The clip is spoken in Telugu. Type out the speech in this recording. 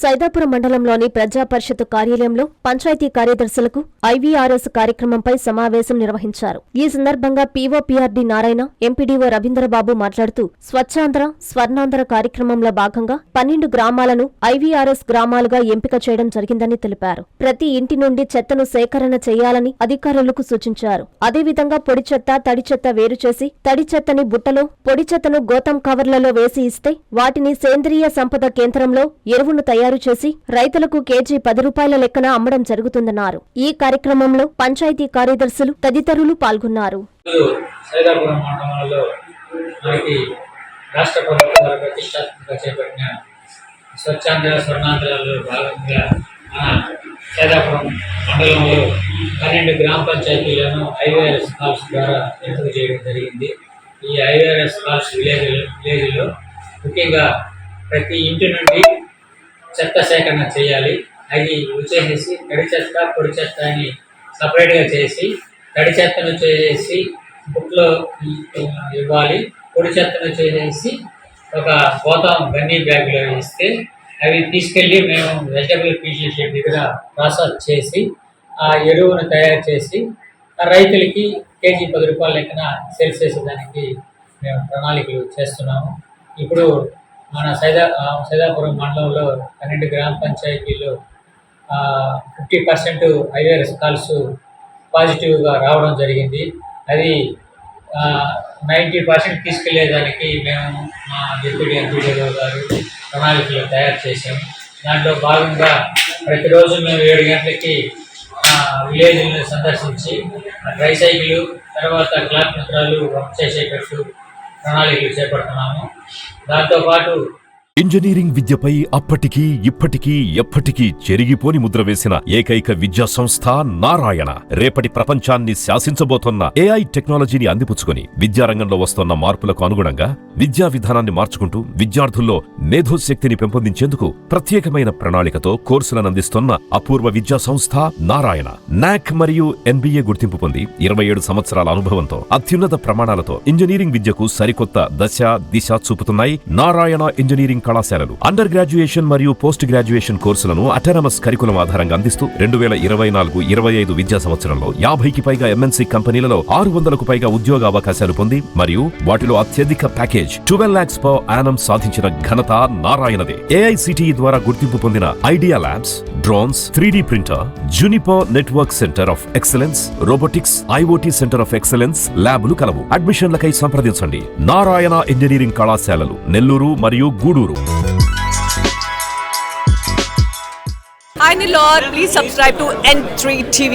సైదాపురం మండలంలోని ప్రజా పరిషత్ కార్యాలయంలో పంచాయతీ కార్యదర్శులకు ఐవీఆర్ఎస్ కార్యక్రమంపై సమావేశం నిర్వహించారు. ఈ సందర్భంగా పీఓపీఆర్డీ నారాయణ, ఎంపీడీఓ రవీంద్రబాబు మాట్లాడుతూ స్వచ్ఛాంధ్ర, స్వర్ణాంధ్ర కార్యక్రమంలో భాగంగా 12 గ్రామాలను ఐవీఆర్ఎస్ గ్రామాలుగా ఎంపిక చేయడం జరిగిందని తెలిపారు. ప్రతి ఇంటి నుండి చెత్తను సేకరణ చేయాలని అధికారులకు సూచించారు. అదేవిధంగా పొడి చెత్త, తడి చెత్త వేరు చేసి తడి చెత్తని బుట్టలో, పొడి చెత్తను గోతం కవర్లలో వేసి ఇస్తే వాటిని సేంద్రియ సంపద కేంద్రంలో ఎరువును తయారు చేసి రైతులకు కేజీ 10 రూపాయల లెక్కన అమ్మడం జరుగుతుందన్నారు. ఈ కార్యక్రమంలో పంచాయతీ కార్యదర్శులు తదితరులు పాల్గొన్నారు. సైదాపురం మండలంలో మనకి రాష్ట్ర ప్రభుత్వం ద్వారా ప్రతిష్టాత్మకంగా చేపట్టిన స్వచ్ఛాంధ్ర, స్వర్ణాంధ్రలో భాగంగా మన సైదాపురం మండలంలో 12 గ్రామ పంచాయతీలను ఐవీఆర్ఎస్ కాల్స్ ద్వారా ఎంపిక చేయడం జరిగింది. ఈ ఐవీఆర్ఎస్ కాల్స్ విలేజ్లో ముఖ్యంగా ప్రతి ఇంటి నుండి చెత్త సేకరణ చేయాలి. అది వచ్చేసి తడి చెత్త, పొడి చెత్త అని సపరేట్గా చేసి తడి చెత్తను చేసి బుక్లో ఇవ్వాలి. పొడి చెత్తను చేసి ఒక గోతం గన్నీ బ్యాగ్లో ఇస్తే అవి తీసుకెళ్ళి మేము వెజిటబుల్ పీసీ షెడ్ దగ్గర ప్రాసెస్ చేసి ఆ ఎరువును తయారు చేసి రైతులకి కేజీ 10 రూపాయల లెక్కన సేల్ చేసేదానికి మేము ప్రణాళికలు చేస్తున్నాము. ఇప్పుడు మన సైదాపురం మండలంలో 12 గ్రామ పంచాయతీల్లో 50% ఐవీఆర్ఎస్ కాల్స్ పాజిటివ్గా రావడం జరిగింది. అది 90% తీసుకెళ్లేదానికి మేము మా డిప్యూటీ ఎంపీడీఓ గారు ప్రణాళికలు తయారు చేశాము. దాంట్లో భాగంగా ప్రతిరోజు మేము 7 గంటలకి విలేజ్లను సందర్శించి ట్రైసైకిల్ తర్వాత క్లాత్ మిత్రాలు వర్క్ చేసేటట్టు ప్రణాళికలు చేపడుతున్నాము. దాంతోపాటు ఇంజనీరింగ్ విద్యపై అప్పటికీ ఇప్పటికీ ఎప్పటికీ చెరిగిపోని ముద్ర వేసిన ఏకైక విద్యా సంస్థ నారాయణ. రేపటి ప్రపంచాన్ని శాసించబోతోన్న ఏఐ టెక్నాలజీని అందిపుచ్చుకుని విద్యారంగంలో వస్తోన్న మార్పులకు అనుగుణంగా విద్యా విధానాన్ని మార్చుకుంటూ విద్యార్థుల్లో మేధోశక్తిని పెంపొందించేందుకు ప్రత్యేకమైన ప్రణాళికతో కోర్సులను అందిస్తున్న అపూర్వ విద్యా సంస్థ నారాయణ. నాక్ మరియు ఎన్బీఏ గుర్తింపు పొంది 27 సంవత్సరాల అనుభవంతో అత్యున్నత ప్రమాణాలతో ఇంజనీరింగ్ విద్యకు సరికొత్త దశ దిశ చూపుతున్నాయి నారాయణ ఇంజనీరింగ్ కళాశాలలు. అండర్ గ్రాడ్యుయేషన్ మరియు పోస్ట్ గ్రాడ్యుయేషన్ కోర్సులను అటానమస్ కరికులం ఆధారంగా అందిస్తూ 2024-25 విద్యా సంవత్సరంలో 50కి పైగా ఎంఎన్సీ కంపెనీలలో 600కు పైగా ఉద్యోగ అవకాశాలు పొంది మరియు వాటిలో అత్యధిక ప్యాకేజ్ 12 lakhs per annum సాధించిన ఘనత నారాయణదే. ఏఐసిటిఈ ద్వారా గుర్తింపు పొందిన idea labs, drones, 3D printer, Juniper network centre of excellence, robotics, IoT centre of excellence ల్యాబ్లు కలవు. అడ్మిషన్లకై సంప్రదించండి. నారాయణ ఇంజనీరింగ్ కళాశాలలు, నెల్లూరు మరియు Gudur. Hi Nilor, please subscribe to N3 TV.